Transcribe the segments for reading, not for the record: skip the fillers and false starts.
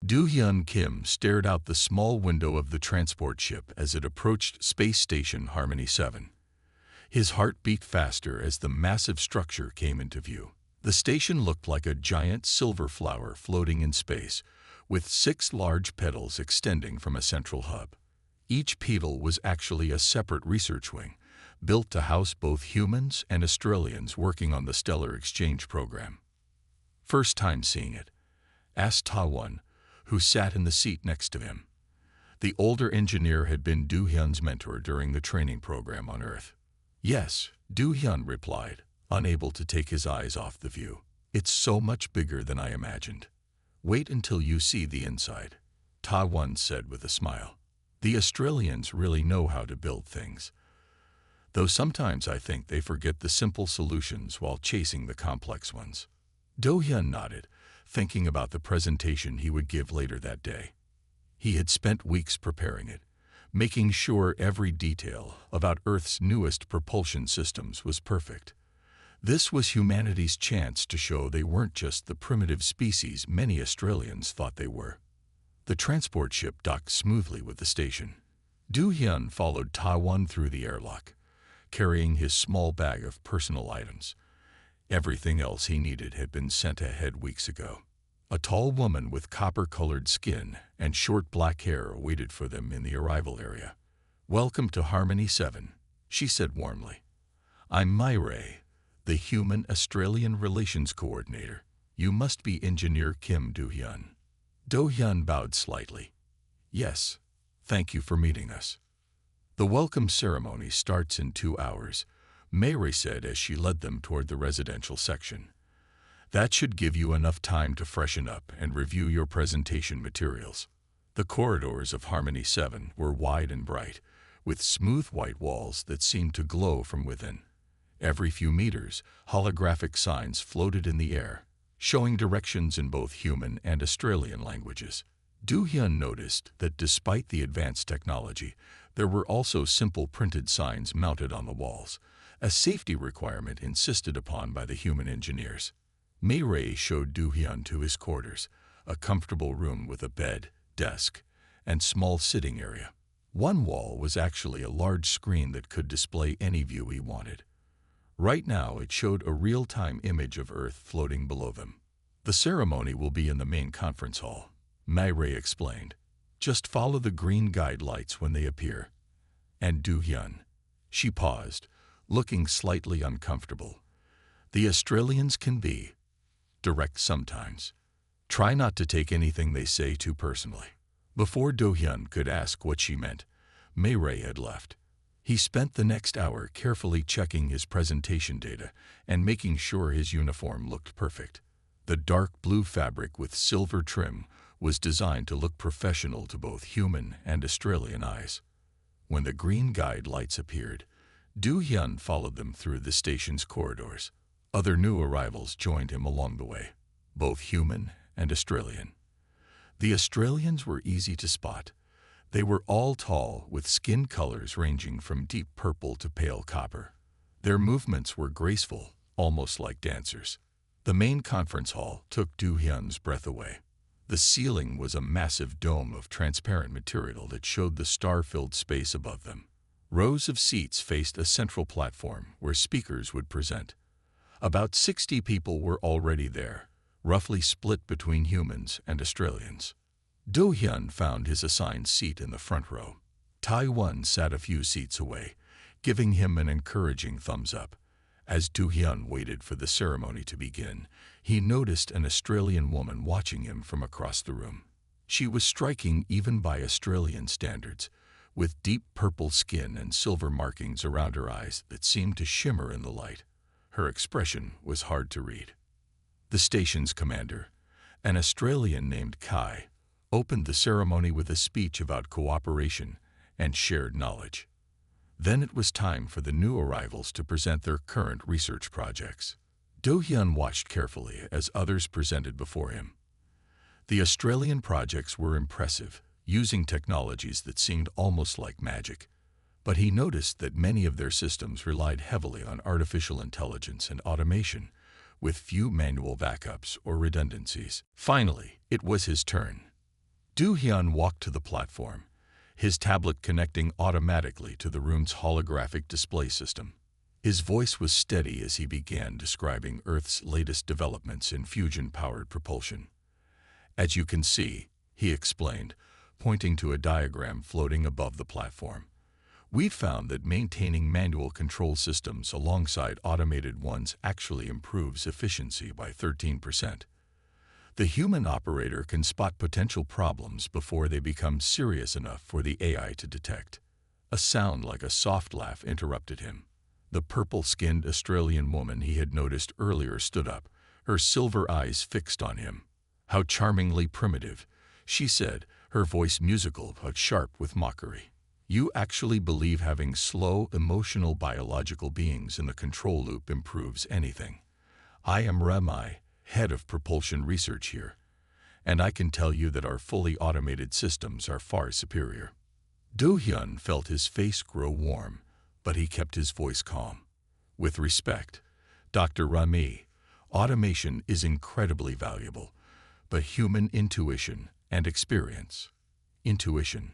Do-hyun Kim stared out the small window of the transport ship as it approached Space Station Harmony 7. His heart beat faster as the massive structure came into view. The station looked like a giant silver flower floating in space, with 6 large petals extending from a central hub. Each petal was actually a separate research wing, built to house both humans and Australians working on the Stellar Exchange program. "First time seeing it?" asked Ta-won, who sat in the seat next to him. The older engineer had been Do-hyun's mentor during the training program on Earth. "Yes," Do-hyun replied, unable to take his eyes off the view. "It's so much bigger than I imagined." "Wait until you see the inside," Ta-won said with a smile. "The Australians really know how to build things. Though sometimes I think they forget the simple solutions while chasing the complex ones." Do-hyun nodded, thinking about the presentation he would give later that day. He had spent weeks preparing it, making sure every detail about Earth's newest propulsion systems was perfect. This was humanity's chance to show they weren't just the primitive species many Australians thought they were. The transport ship docked smoothly with the station. Do-hyun followed Ta-won through the airlock, carrying his small bag of personal items. Everything else he needed had been sent ahead weeks ago. A tall woman with copper-colored skin and short black hair waited for them in the arrival area. "Welcome to Harmony 7, she said warmly. "I'm Myrae, the Human-Australian Relations Coordinator. You must be Engineer Kim Do-hyun." Do-hyun bowed slightly. "Yes, thank you for meeting us." "The welcome ceremony starts in 2 hours," Myrae said as she led them toward the residential section. "That should give you enough time to freshen up and review your presentation materials." The corridors of Harmony 7 were wide and bright, with smooth white walls that seemed to glow from within. Every few meters, holographic signs floated in the air, showing directions in both human and Australian languages. Do-hyun noticed that despite the advanced technology, there were also simple printed signs mounted on the walls, a safety requirement insisted upon by the human engineers. Myrae showed Do-hyun to his quarters, a comfortable room with a bed, desk, and small sitting area. One wall was actually a large screen that could display any view he wanted. Right now it showed a real-time image of Earth floating below them. "The ceremony will be in the main conference hall," Myrae explained. "Just follow the green guide lights when they appear." "And Do-hyun." She paused, looking slightly uncomfortable. "The Australians can be direct sometimes. Try not to take anything they say too personally." Before Do-hyun could ask what she meant, Myrae had left. He spent the next hour carefully checking his presentation data and making sure his uniform looked perfect. The dark blue fabric with silver trim was designed to look professional to both human and Australian eyes. When the green guide lights appeared, Do-hyun followed them through the station's corridors. Other new arrivals joined him along the way, both human and Australian. The Australians were easy to spot. They were all tall, with skin colors ranging from deep purple to pale copper. Their movements were graceful, almost like dancers. The main conference hall took Do-hyun's breath away. The ceiling was a massive dome of transparent material that showed the star-filled space above them. Rows of seats faced a central platform where speakers would present. About 60 people were already there, roughly split between humans and Australians. Do-hyun found his assigned seat in the front row. Ta-won sat a few seats away, giving him an encouraging thumbs up. As Do-hyun waited for the ceremony to begin, he noticed an Australian woman watching him from across the room. She was striking even by Australian standards, with deep purple skin and silver markings around her eyes that seemed to shimmer in the light. Her expression was hard to read. The station's commander, an Australian named Kai, opened the ceremony with a speech about cooperation and shared knowledge. Then it was time for the new arrivals to present their current research projects. Do-hyun watched carefully as others presented before him. The Australian projects were impressive, using technologies that seemed almost like magic. But he noticed that many of their systems relied heavily on artificial intelligence and automation, with few manual backups or redundancies. Finally, it was his turn. Do-hyun walked to the platform, his tablet connecting automatically to the room's holographic display system. His voice was steady as he began describing Earth's latest developments in fusion-powered propulsion. As you can see, he explained, pointing to a diagram floating above the platform, we've found that maintaining manual control systems alongside automated ones actually improves efficiency by 13%. The human operator can spot potential problems before they become serious enough for the AI to detect. A sound like a soft laugh interrupted him. The purple-skinned Australian woman he had noticed earlier stood up, her silver eyes fixed on him. "How charmingly primitive," she said, her voice musical but sharp with mockery. "You actually believe having slow, emotional biological beings in the control loop improves anything. I am Rami, head of propulsion research here, and I can tell you that our fully automated systems are far superior." Do-hyun felt his face grow warm, but he kept his voice calm. "With respect, Dr. Rami, automation is incredibly valuable, but human intuition and experience." Intuition.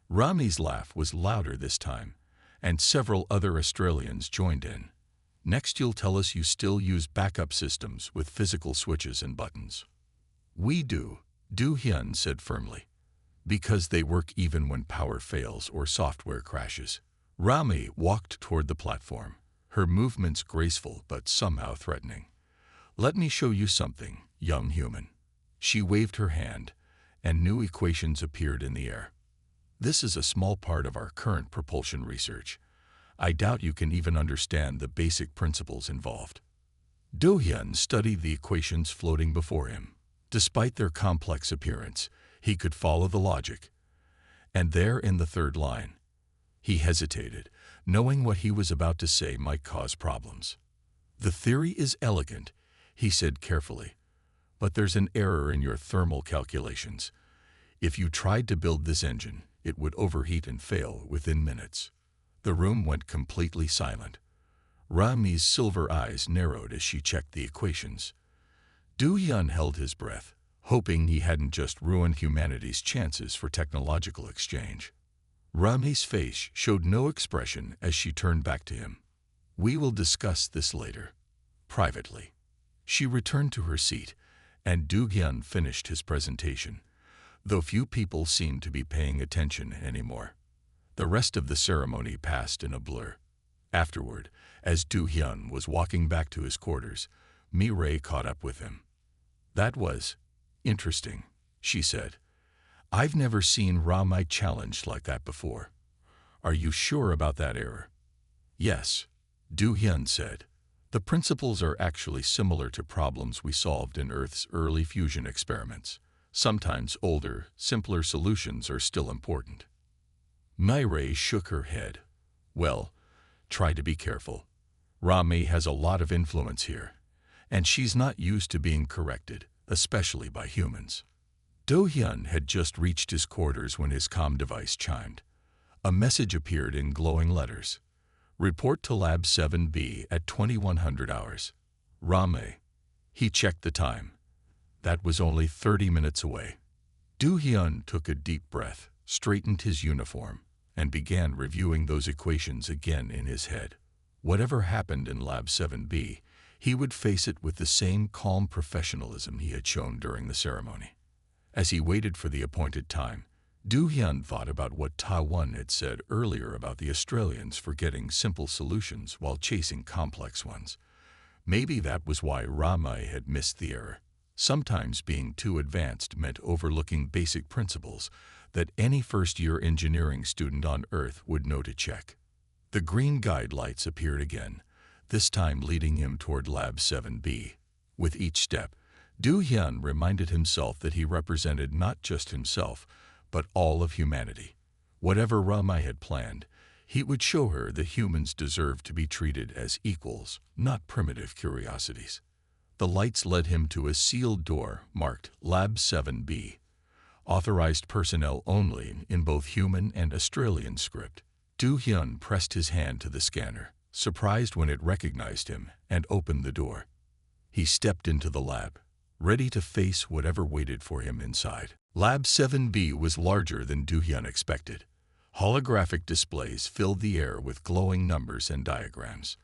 Rami's laugh was louder this time, and several other Australians joined in. "Next you'll tell us you still use backup systems with physical switches and buttons." "We do," Do-hyun said firmly, "because they work even when power fails or software crashes." Rami walked toward the platform, her movements graceful but somehow threatening. "Let me show you something, young human." She waved her hand, and new equations appeared in the air. "This is a small part of our current propulsion research. I doubt you can even understand the basic principles involved." Do-hyun studied the equations floating before him. Despite their complex appearance, he could follow the logic. And there in the third line, he hesitated, knowing what he was about to say might cause problems. "The theory is elegant," he said carefully, "but there's an error in your thermal calculations. If you tried to build this engine, it would overheat and fail within minutes." The room went completely silent. Rami's silver eyes narrowed as she checked the equations. Do-hyun held his breath, hoping he hadn't just ruined humanity's chances for technological exchange. Rami's face showed no expression as she turned back to him. "We will discuss this later, privately." She returned to her seat, and Do-hyun finished his presentation, though few people seemed to be paying attention anymore. The rest of the ceremony passed in a blur. Afterward, as Do-hyun was walking back to his quarters, Mi-rae caught up with him. "That was interesting," she said. "I've never seen Rami challenged like that before. Are you sure about that error?" "Yes," Do-hyun said. "The principles are actually similar to problems we solved in Earth's early fusion experiments. Sometimes older, simpler solutions are still important." Mi-rae shook her head. "Well, try to be careful. Rami has a lot of influence here, and she's not used to being corrected, especially by humans." Do-hyun had just reached his quarters when his comm device chimed. A message appeared in glowing letters. "Report to Lab 7B at 2100 hours. Rami." He checked the time. That was only 30 minutes away. Do-hyun took a deep breath, straightened his uniform, and began reviewing those equations again in his head. Whatever happened in Lab 7B, he would face it with the same calm professionalism he had shown during the ceremony. As he waited for the appointed time, Do-hyun thought about what Ta-won had said earlier about the Australians forgetting simple solutions while chasing complex ones. Maybe that was why Rami had missed the error. Sometimes being too advanced meant overlooking basic principles that any first-year engineering student on Earth would know to check. The green guide lights appeared again, this time leading him toward Lab 7B. With each step, Do-hyun reminded himself that he represented not just himself, but all of humanity. Whatever Rami had planned, he would show her that humans deserve to be treated as equals, not primitive curiosities. The lights led him to a sealed door marked Lab 7B. Authorized personnel only in both human and Australian script. Do-hyun pressed his hand to the scanner, surprised when it recognized him, and opened the door. He stepped into the lab, ready to face whatever waited for him inside. Lab 7B was larger than Do-hyun expected. Holographic displays filled the air with glowing numbers and diagrams.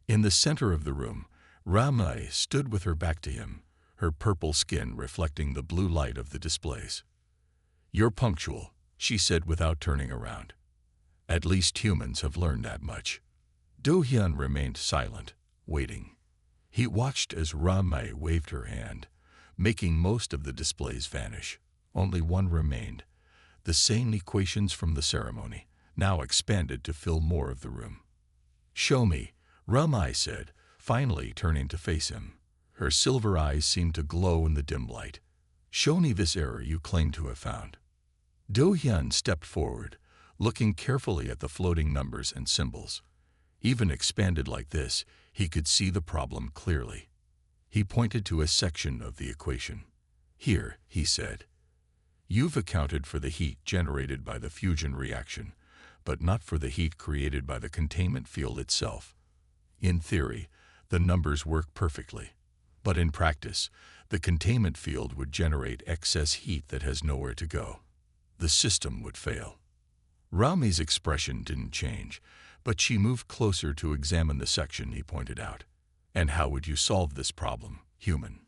In the center of the room, Ramai stood with her back to him, her purple skin reflecting the blue light of the displays. "You're punctual," she said without turning around. "At least humans have learned that much." Do-hyun remained silent, waiting. He watched as Ramai waved her hand, making most of the displays vanish. Only one remained. The same equations from the ceremony, now expanded to fill more of the room. "Show me," Ramai said, finally turning to face him. Her silver eyes seemed to glow in the dim light. "Show me this error you claim to have found." Do-hyun stepped forward, looking carefully at the floating numbers and symbols. Even expanded like this, he could see the problem clearly. He pointed to a section of the equation. "Here," he said. "You've accounted for the heat generated by the fusion reaction, but not for the heat created by the containment field itself. In theory, the numbers work perfectly, but in practice, the containment field would generate excess heat that has nowhere to go. The system would fail." Rami's expression didn't change, but she moved closer to examine the section he pointed out. "And how would you solve this problem, human?"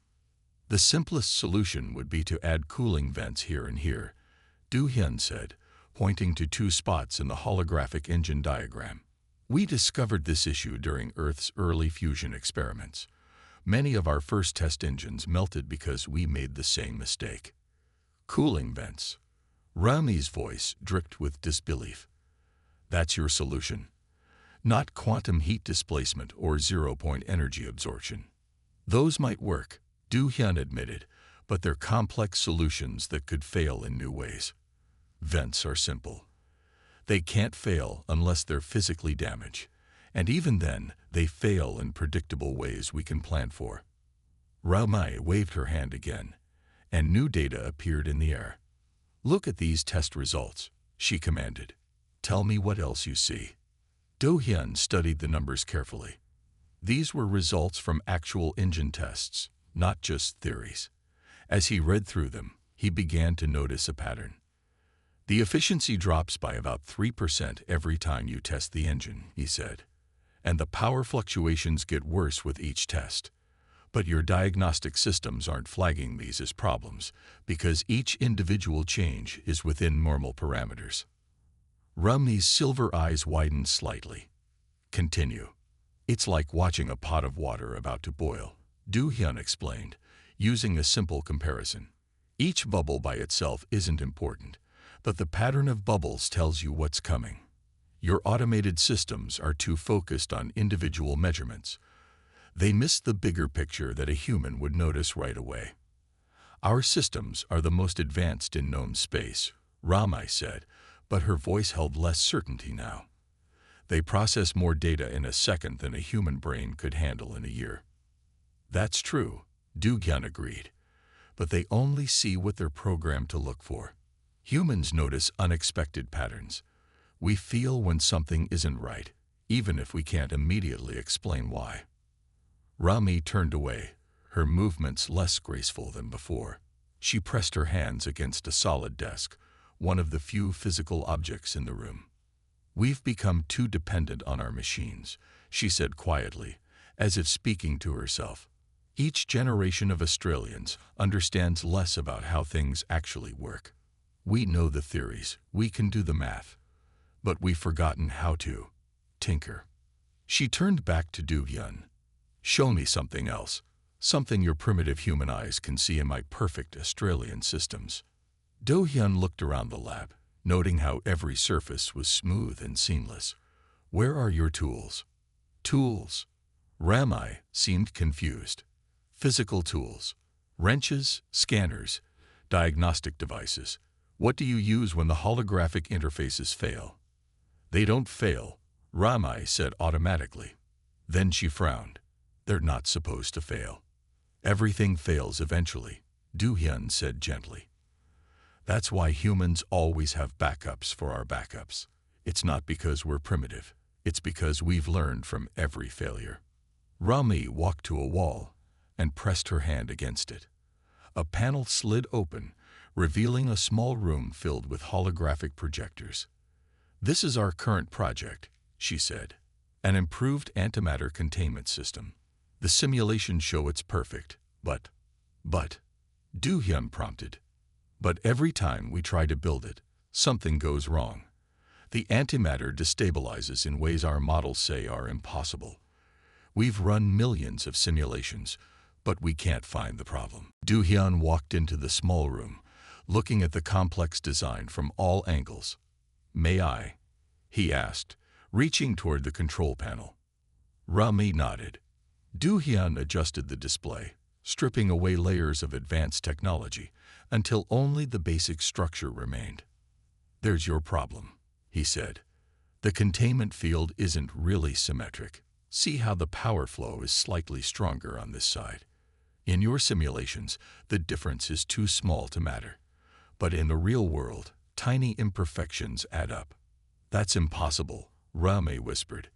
"The simplest solution would be to add cooling vents here and here," Do-hyun said, pointing to two spots in the holographic engine diagram. "We discovered this issue during Earth's early fusion experiments. Many of our first test engines melted because we made the same mistake." "Cooling vents." Rami's voice dripped with disbelief. "That's your solution? Not quantum heat displacement or zero-point energy absorption?" "Those might work," Do-hyun admitted, "but they're complex solutions that could fail in new ways. Vents are simple. They can't fail unless they're physically damaged, and even then, they fail in predictable ways we can plan for." Ramai waved her hand again, and new data appeared in the air. "Look at these test results," she commanded. "Tell me what else you see." Do-hyun studied the numbers carefully. These were results from actual engine tests, not just theories. As he read through them, he began to notice a pattern. "The efficiency drops by about 3% every time you test the engine," he said. "And the power fluctuations get worse with each test. But your diagnostic systems aren't flagging these as problems because each individual change is within normal parameters." Rami's silver eyes widened slightly. "Continue." "It's like watching a pot of water about to boil," Do-hyun explained, using a simple comparison. "Each bubble by itself isn't important, but the pattern of bubbles tells you what's coming. Your automated systems are too focused on individual measurements. They miss the bigger picture that a human would notice right away. Our systems are the most advanced in known space," Ramai said, but her voice held less certainty now. "They process more data in a second than a human brain could handle in a year." "That's true," Do-hyun agreed, "but they only see what they're programmed to look for. Humans notice unexpected patterns. We feel when something isn't right, even if we can't immediately explain why." Rami turned away, her movements less graceful than before. She pressed her hands against a solid desk, one of the few physical objects in the room. "We've become too dependent on our machines," she said quietly, as if speaking to herself. "Each generation of Australians understands less about how things actually work. We know the theories, we can do the math, but we've forgotten how to tinker." She turned back to Do-hyun. "Show me something else, something your primitive human eyes can see in my perfect Australian systems." Do-hyun looked around the lab, noting how every surface was smooth and seamless. "Where are your tools?" "Tools?" Ramai seemed confused. "Physical tools. Wrenches, scanners, diagnostic devices. What do you use when the holographic interfaces fail?" "They don't fail," Ramai said automatically. Then she frowned. "They're not supposed to fail." "Everything fails eventually," Do-hyun said gently. "That's why humans always have backups for our backups. It's not because we're primitive. It's because we've learned from every failure." Rami walked to a wall and pressed her hand against it. A panel slid open, revealing a small room filled with holographic projectors. "This is our current project," she said. "An improved antimatter containment system. The simulations show it's perfect, but, Du-hyun prompted. "But every time we try to build it, something goes wrong. The antimatter destabilizes in ways our models say are impossible. We've run millions of simulations, but we can't find the problem." Du-hyun walked into the small room, looking at the complex design from all angles. "May I?" he asked, reaching toward the control panel. Rami nodded. Du-hyun adjusted the display, stripping away layers of advanced technology until only the basic structure remained. "There's your problem," he said. "The containment field isn't really symmetric. See how the power flow is slightly stronger on this side. In your simulations, the difference is too small to matter. But in the real world, tiny imperfections add up." "That's impossible," Rami whispered.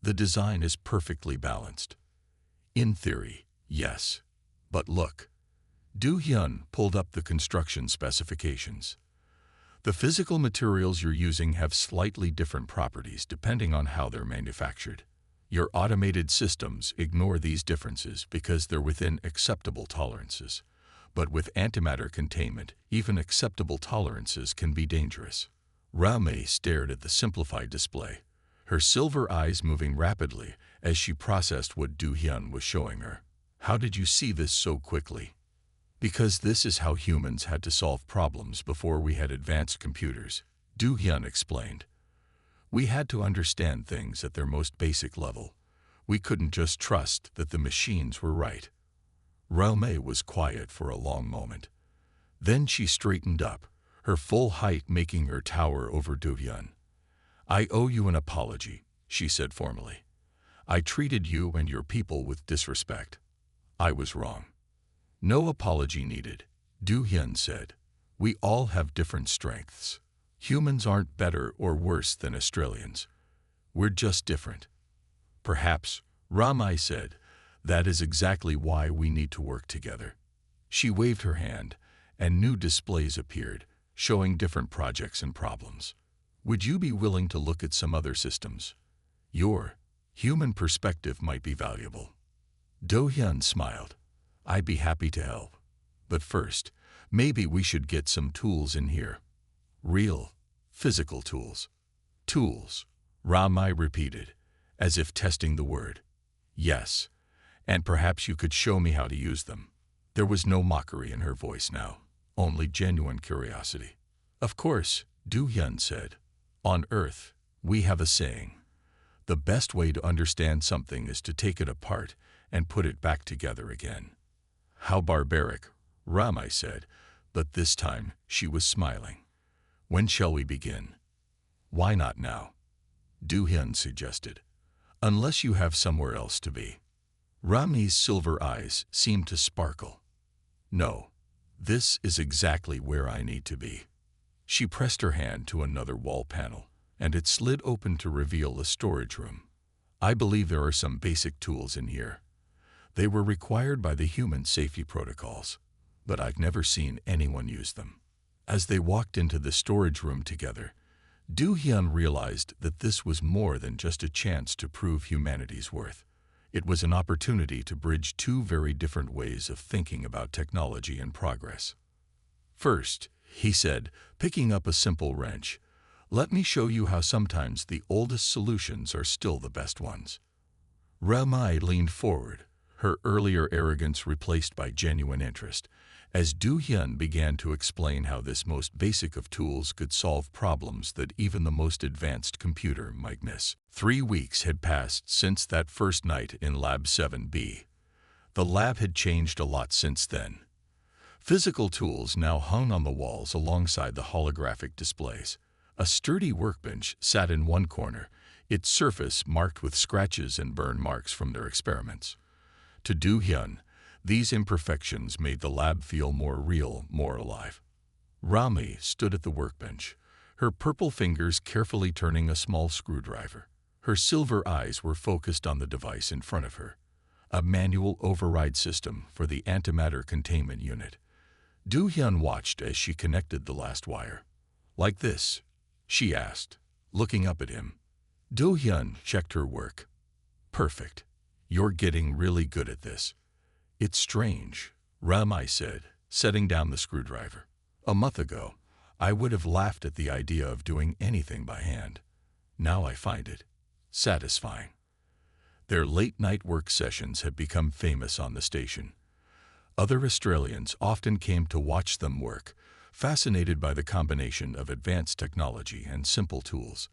"The design is perfectly balanced." "In theory, yes. But look." Du-hyun pulled up the construction specifications. "The physical materials you're using have slightly different properties depending on how they're manufactured. Your automated systems ignore these differences because they're within acceptable tolerances. But with antimatter containment, even acceptable tolerances can be dangerous." Rami stared at the simplified display, her silver eyes moving rapidly as she processed what Du-hyun was showing her. "How did you see this so quickly?" "Because this is how humans had to solve problems before we had advanced computers," Du-hyun explained. "We had to understand things at their most basic level. We couldn't just trust that the machines were right." Rami was quiet for a long moment. Then she straightened up, her full height making her tower over Du-hyun. "I owe you an apology," she said formally. "I treated you and your people with disrespect. I was wrong." "No apology needed," Du-hyun said. "We all have different strengths. Humans aren't better or worse than Australians. We're just different." "Perhaps," Rami said, "that is exactly why we need to work together." She waved her hand, and new displays appeared, showing different projects and problems. "Would you be willing to look at some other systems? Your human perspective might be valuable." Do-hyun smiled. "I'd be happy to help. But first, maybe we should get some tools in here." "Real, physical tools." "Tools," Rami repeated, as if testing the word. "Yes, and perhaps you could show me how to use them." There was no mockery in her voice now, only genuine curiosity. "Of course," Du-hyun said. "On Earth, we have a saying. The best way to understand something is to take it apart and put it back together again." "How barbaric," Rami said, but this time she was smiling. "When shall we begin?" "Why not now?" Du-hyun suggested. "Unless you have somewhere else to be." Rami's silver eyes seemed to sparkle. "No, this is exactly where I need to be." She pressed her hand to another wall panel, and it slid open to reveal a storage room. "I believe there are some basic tools in here. They were required by the human safety protocols, but I've never seen anyone use them." As they walked into the storage room together, Du-hyun realized that this was more than just a chance to prove humanity's worth. It was an opportunity to bridge two very different ways of thinking about technology and progress. "First," he said, picking up a simple wrench, "let me show you how sometimes the oldest solutions are still the best ones." Rami leaned forward, her earlier arrogance replaced by genuine interest, as Du-hyun began to explain how this most basic of tools could solve problems that even the most advanced computer might miss. 3 weeks had passed since that first night in Lab 7B. The lab had changed a lot since then. Physical tools now hung on the walls alongside the holographic displays. A sturdy workbench sat in one corner, its surface marked with scratches and burn marks from their experiments. To Du-hyun, these imperfections made the lab feel more real, more alive. Rami stood at the workbench, her purple fingers carefully turning a small screwdriver. Her silver eyes were focused on the device in front of her, a manual override system for the antimatter containment unit. Do-hyun watched as she connected the last wire. "Like this?" she asked, looking up at him. Do-hyun checked her work. "Perfect. You're getting really good at this." "It's strange," Ramai said, setting down the screwdriver. "A month ago, I would have laughed at the idea of doing anything by hand. Now I find it satisfying." Their late-night work sessions had become famous on the station. Other Australians often came to watch them work, fascinated by the combination of advanced technology and simple tools.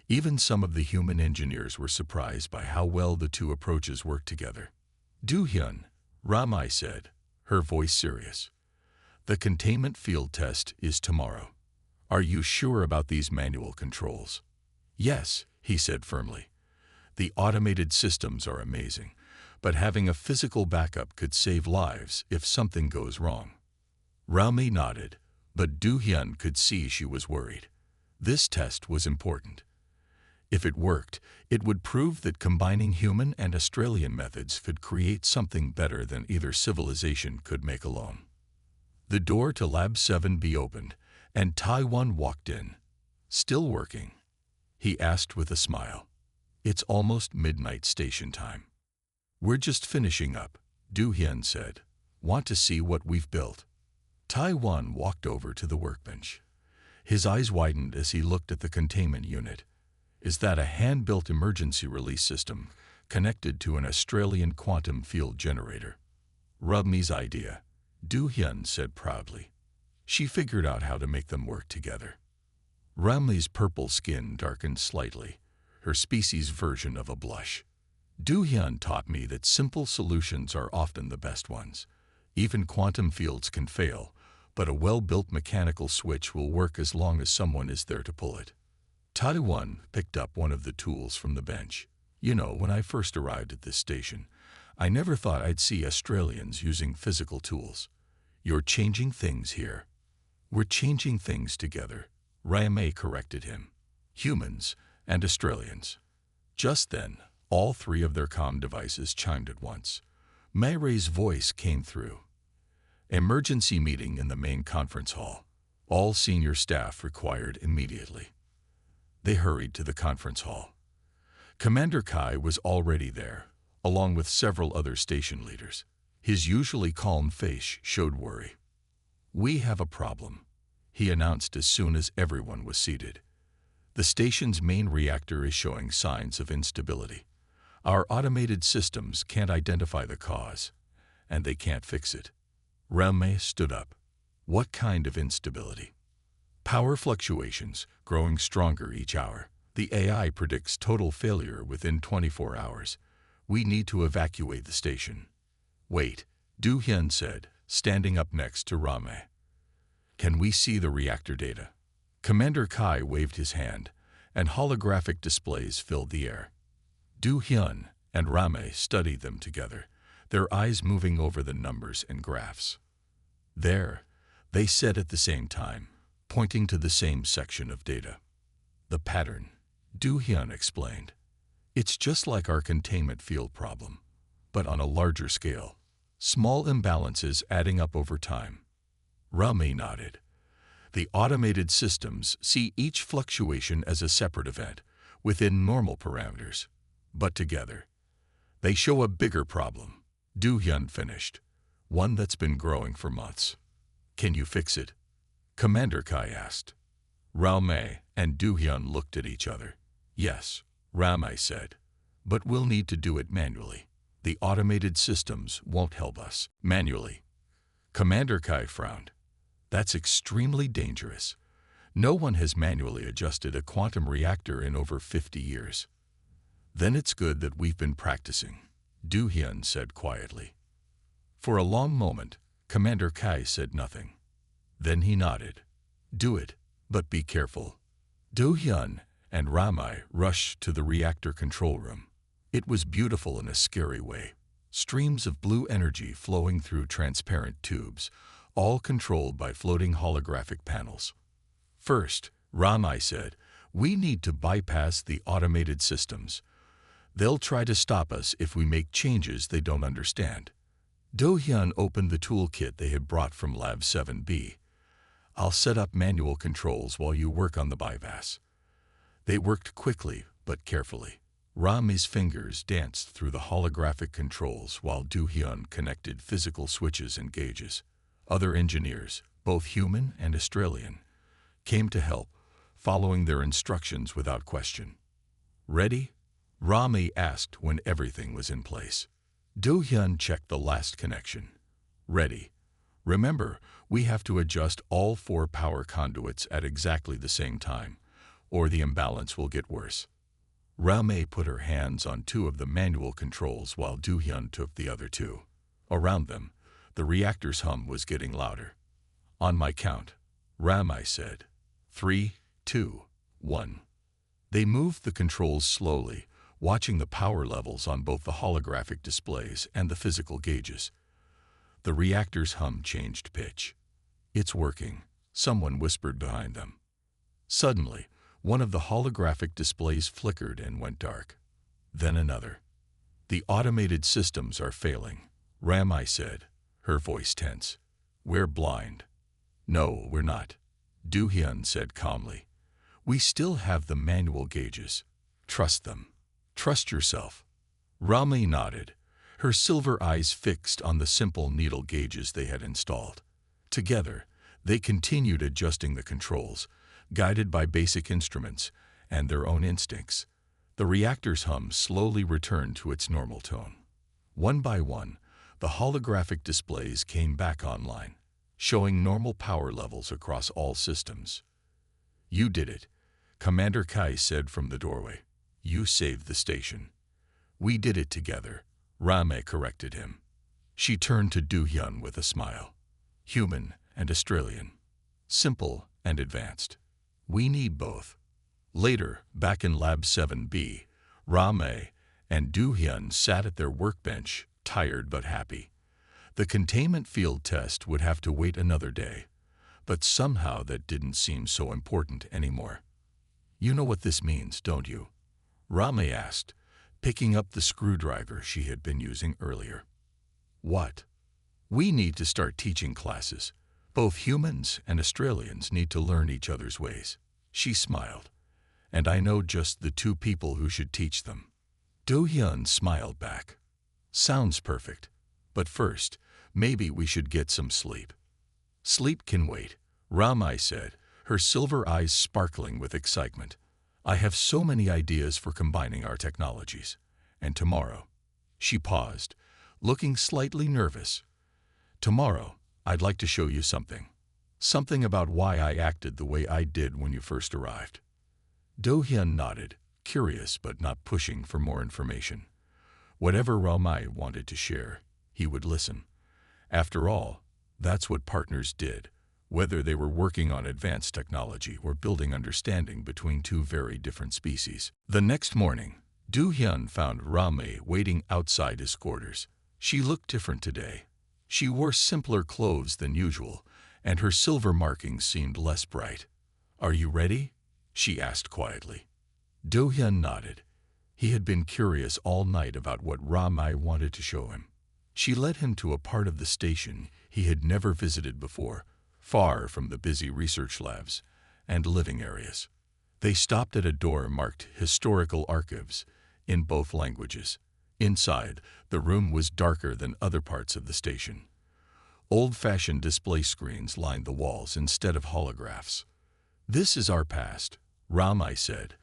Even some of the human engineers were surprised by how well the two approaches worked together. "Do-hyun," Ramai said, her voice serious. "The containment field test is tomorrow. Are you sure about these manual controls?" "Yes," he said firmly. "The automated systems are amazing, but having a physical backup could save lives if something goes wrong." Ramai nodded, but Do-hyun could see she was worried. This test was important. If it worked, it would prove that combining human and Australian methods could create something better than either civilization could make alone. The door to Lab 7B opened, and Taiwan walked in. "Still working?" he asked with a smile. "It's almost midnight station time." "We're just finishing up," Do-hyun said. "Want to see what we've built?" Taiwan walked over to the workbench. His eyes widened as he looked at the containment unit. "Is that a hand-built emergency release system connected to an Australian quantum field generator?" "Rubmi's idea," Do-hyun said proudly. "She figured out how to make them work together." Ramli's purple skin darkened slightly, her species' version of a blush. "Do-hyun taught me that simple solutions are often the best ones. Even quantum fields can fail, but a well-built mechanical switch will work as long as someone is there to pull it." Taiwan picked up one of the tools from the bench. "You know, when I first arrived at this station, I never thought I'd see Australians using physical tools. You're changing things here." "We're changing things together," Ramay corrected him. "Humans and Australians." Just then, all three of their comm devices chimed at once. Mayray's voice came through. "Emergency meeting in the main conference hall. All senior staff required immediately." They hurried to the conference hall. Commander Kai was already there, along with several other station leaders. His usually calm face showed worry. "We have a problem," he announced as soon as everyone was seated. "The station's main reactor is showing signs of instability. Our automated systems can't identify the cause, and they can't fix it." Ramay stood up. "What kind of instability?" "Power fluctuations, growing stronger each hour. The AI predicts total failure within 24 hours. We need to evacuate the station." "Wait," Do-hyun said, standing up next to Ramay. "Can we see the reactor data?" Commander Kai waved his hand, and holographic displays filled the air. Do-hyun and Ramay studied them together, their eyes moving over the numbers and graphs. "There," they said at the same time, pointing to the same section of data. "The pattern," Do-hyun explained. "It's just like our containment field problem, but on a larger scale. Small imbalances adding up over time." Ramay nodded. "The automated systems see each fluctuation as a separate event, within normal parameters. But together, they show a bigger problem," Do-hyun finished. "One that's been growing for months." "Can you fix it?" Commander Kai asked. Ramay and Do-hyun looked at each other. "Yes," Ramay said, "but we'll need to do it manually. The automated systems won't help us." "Manually?" Commander Kai frowned. "That's extremely dangerous. No one has manually adjusted a quantum reactor in over 50 years. "Then it's good that we've been practicing," Do-hyun said quietly. For a long moment, Commander Kai said nothing. Then he nodded. "Do it, but be careful." Do-hyun and Ramay rushed to the reactor control room. It was beautiful in a scary way. Streams of blue energy flowing through transparent tubes, all controlled by floating holographic panels. "First," Ramay said, "we need to bypass the automated systems. They'll try to stop us if we make changes they don't understand. Do-hyun opened the toolkit they had brought from Lab 7B. I'll set up manual controls while you work on the bypass. They worked quickly but carefully. Rami's fingers danced through the holographic controls while Do-hyun connected physical switches and gauges. Other engineers, both human and Australian, came to help, following their instructions without question. Ready? Rami asked when everything was in place. Do-hyun checked the last connection. Ready. Remember, we have to adjust all 4 power conduits at exactly the same time, or the imbalance will get worse. Rami put her hands on 2 of the manual controls while Do-hyun took the other 2. Around them, the reactor's hum was getting louder. On my count, Rami said. 3, 2, 1. They moved the controls slowly, watching the power levels on both the holographic displays and the physical gauges. The reactor's hum changed pitch. It's working, someone whispered behind them. Suddenly, one of the holographic displays flickered and went dark. Then another. The automated systems are failing, Rami said, her voice tense. We're blind. No, we're not, Do-hyun said calmly. We still have the manual gauges. Trust them. Trust yourself. Rami nodded, her silver eyes fixed on the simple needle gauges they had installed. Together, they continued adjusting the controls, guided by basic instruments and their own instincts. The reactor's hum slowly returned to its normal tone. One by one, the holographic displays came back online, showing normal power levels across all systems. You did it, Commander Kai said from the doorway. You saved the station. We did it together, Rami corrected him. She turned to Do-hyun with a smile. Human and Australian. Simple and advanced. We need both. Later, back in Lab 7B, Rami and Do-hyun sat at their workbench, tired but happy. The containment field test would have to wait another day, but somehow that didn't seem so important anymore. You know what this means, don't you? Rami asked, picking up the screwdriver she had been using earlier. What? We need to start teaching classes. Both humans and Australians need to learn each other's ways. She smiled. And I know just the 2 people who should teach them. Do-hyun smiled back. Sounds perfect. But first, maybe we should get some sleep. Sleep can wait, Rami said, her silver eyes sparkling with excitement. I have so many ideas for combining our technologies. And tomorrow, she paused, looking slightly nervous. Tomorrow, I'd like to show you something. Something about why I acted the way I did when you first arrived. Do-hyun nodded, curious but not pushing for more information. Whatever Rami wanted to share, he would listen. After all, that's what partners did, whether they were working on advanced technology or building understanding between 2 very different species. The next morning, Do-hyun found Rami waiting outside his quarters. She looked different today. She wore simpler clothes than usual, and her silver markings seemed less bright. Are you ready? She asked quietly. Do-hyun nodded. He had been curious all night about what Rami wanted to show him. She led him to a part of the station he had never visited before, far from the busy research labs and living areas. They stopped at a door marked Historical Archives in both languages. Inside, the room was darker than other parts of the station. Old-fashioned display screens lined the walls instead of holographs. This is our past, Rami said,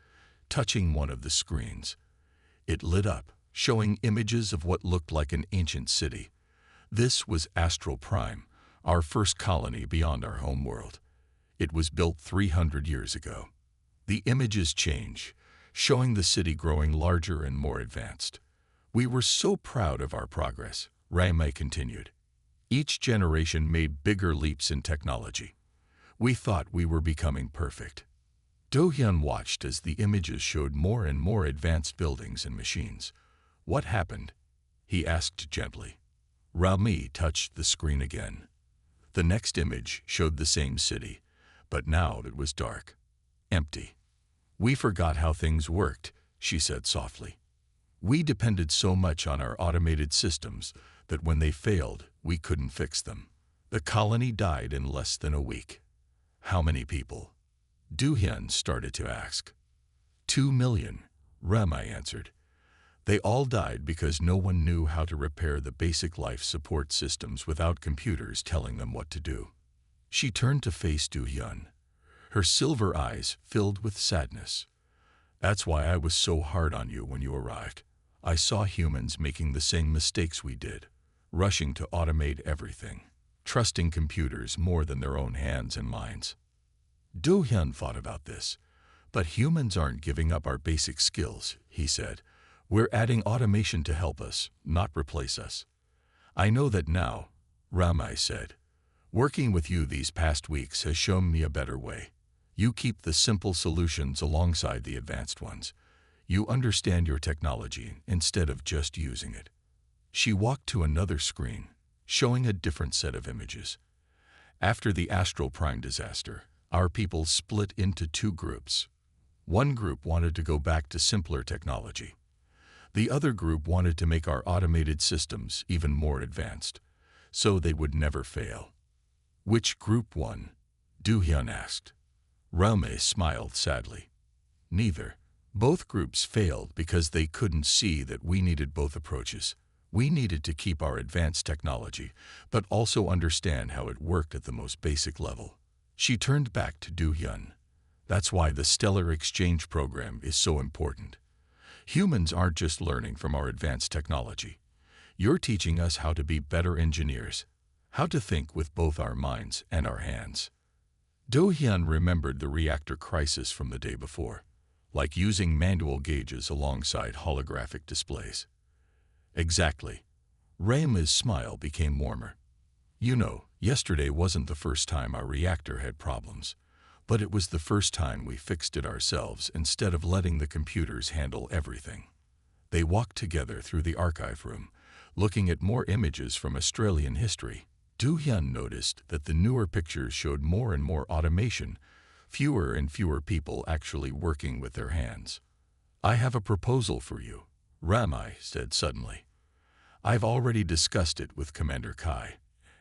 touching one of the screens. It lit up, showing images of what looked like an ancient city. This was Astral Prime, our first colony beyond our home world. It was built 300 years ago. The images change, showing the city growing larger and more advanced. We were so proud of our progress, Rami continued. Each generation made bigger leaps in technology. We thought we were becoming perfect. Do-hyun watched as the images showed more and more advanced buildings and machines. What happened? He asked gently. Rami touched the screen again. The next image showed the same city, but now it was dark, empty. We forgot how things worked, she said softly. We depended so much on our automated systems that when they failed, we couldn't fix them. The colony died in less than a week. How many people? Du-hyun started to ask. 2 million, Rami answered. They all died because no one knew how to repair the basic life support systems without computers telling them what to do. She turned to face Du-hyun. Her silver eyes filled with sadness. That's why I was so hard on you when you arrived. I saw humans making the same mistakes we did, rushing to automate everything, trusting computers more than their own hands and minds. Do-hyun thought about this. But humans aren't giving up our basic skills, he said. We're adding automation to help us, not replace us. I know that now, Rami said. Working with you these past weeks has shown me a better way. You keep the simple solutions alongside the advanced ones. You understand your technology instead of just using it. She walked to another screen, showing a different set of images. After the Astral Prime disaster, our people split into 2 groups. One group wanted to go back to simpler technology. The other group wanted to make our automated systems even more advanced, so they would never fail. Which group won? Du-hyun asked. Rami smiled sadly. Neither. Both groups failed because they couldn't see that we needed both approaches. We needed to keep our advanced technology, but also understand how it worked at the most basic level. She turned back to Du-hyun. That's why the Stellar Exchange Program is so important. Humans aren't just learning from our advanced technology. You're teaching us how to be better engineers, how to think with both our minds and our hands. Do-hyun remembered the reactor crisis from the day before, like using manual gauges alongside holographic displays. Exactly. Rami's smile became warmer. You know, yesterday wasn't the first time our reactor had problems, but it was the first time we fixed it ourselves instead of letting the computers handle everything. They walked together through the archive room, looking at more images from Australian history. Do-hyun noticed that the newer pictures showed more and more automation, fewer and fewer people actually working with their hands. I have a proposal for you, Rami said suddenly. I've already discussed it with Commander Kai,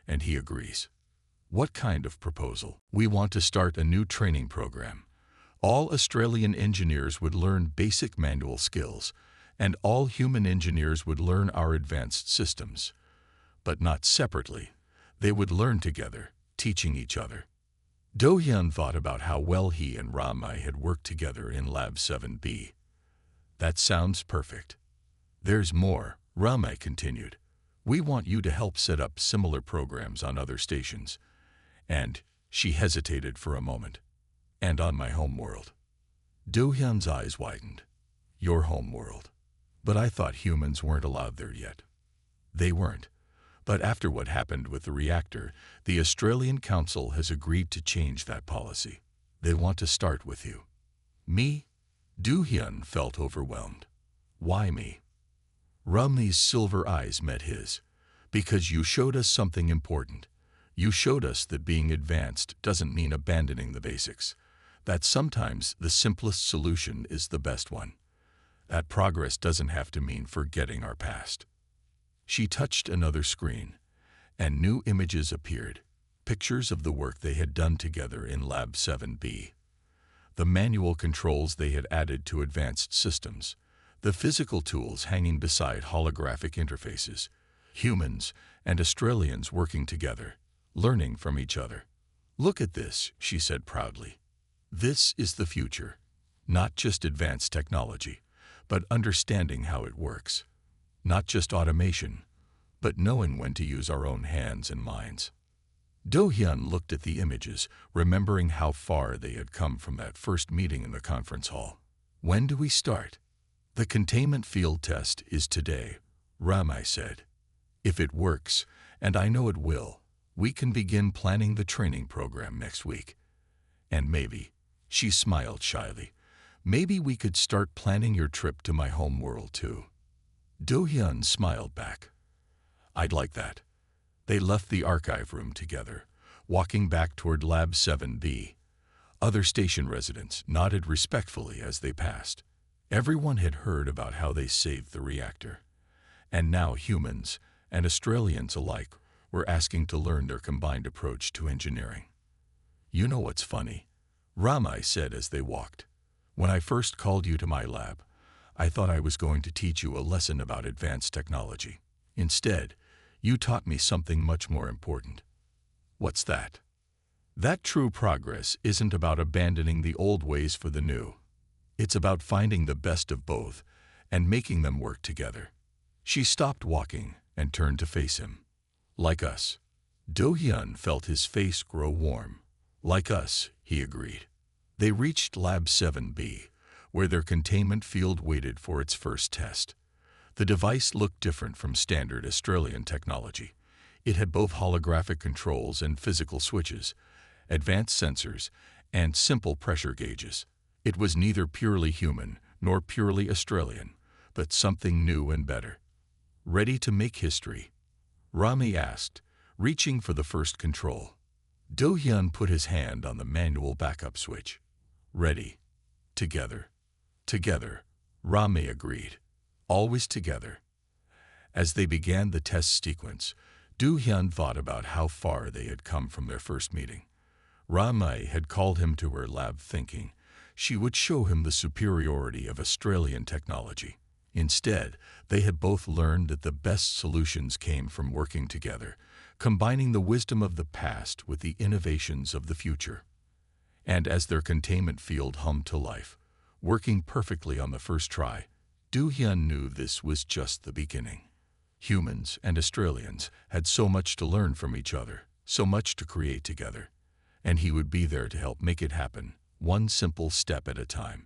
and he agrees. What kind of proposal? We want to start a new training program. All Australian engineers would learn basic manual skills, and all human engineers would learn our advanced systems. But not separately. They would learn together, teaching each other. Do-hyun thought about how well he and Rami had worked together in Lab 7B. That sounds perfect. There's more, Rami continued. We want you to help set up similar programs on other stations. And, she hesitated for a moment, and on my homeworld. Do-hyun's eyes widened. Your homeworld. But I thought humans weren't allowed there yet. They weren't. But after what happened with the reactor, the Australian Council has agreed to change that policy. They want to start with you. Me? Do-hyun felt overwhelmed. Why me? Rami's silver eyes met his. Because you showed us something important. You showed us that being advanced doesn't mean abandoning the basics. That sometimes the simplest solution is the best one. That progress doesn't have to mean forgetting our past. She touched another screen, and new images appeared, pictures of the work they had done together in Lab 7B. The manual controls they had added to advanced systems, the physical tools hanging beside holographic interfaces, humans and Australians working together, learning from each other. Look at this, she said proudly. This is the future. Not just advanced technology, but understanding how it works. Not just automation, but knowing when to use our own hands and minds. Do-hyun looked at the images, remembering how far they had come from that first meeting in the conference hall. When do we start? The containment field test is today, Rami said. If it works, and I know it will, we can begin planning the training program next week. And maybe, she smiled shyly, maybe we could start planning your trip to my home world too. Do-hyun smiled back. I'd like that. They left the archive room together, walking back toward Lab 7B. Other station residents nodded respectfully as they passed. Everyone had heard about how they saved the reactor, and now humans and Australians alike were asking to learn their combined approach to engineering. "You know what's funny?" Ramai said as they walked. "When I first called you to my lab, I thought I was going to teach you a lesson about advanced technology. Instead, you taught me something much more important." "What's that?" "That true progress isn't about abandoning the old ways for the new. It's about finding the best of both and making them work together." She stopped walking and turned to face him. "Like us." Do-hyun felt his face grow warm. "Like us," he agreed. They reached Lab 7B, where their containment field waited for its first test. The device looked different from standard Australian technology. It had both holographic controls and physical switches, advanced sensors, and simple pressure gauges. It was neither purely human nor purely Australian, but something new and better. "Ready to make history?" Rami asked, reaching for the first control. Do-hyun put his hand on the manual backup switch. "Ready. Together." "Together," Rami agreed. "Always together." As they began the test sequence, Do-hyun thought about how far they had come from their first meeting. Rami had called him to her lab thinking she would show him the superiority of Australian technology. Instead, they had both learned that the best solutions came from working together, combining the wisdom of the past with the innovations of the future. And as their containment field hummed to life, working perfectly on the first try, Do-hyun knew this was just the beginning. Humans and Australians had so much to learn from each other, so much to create together, and he would be there to help make it happen, one simple step at a time.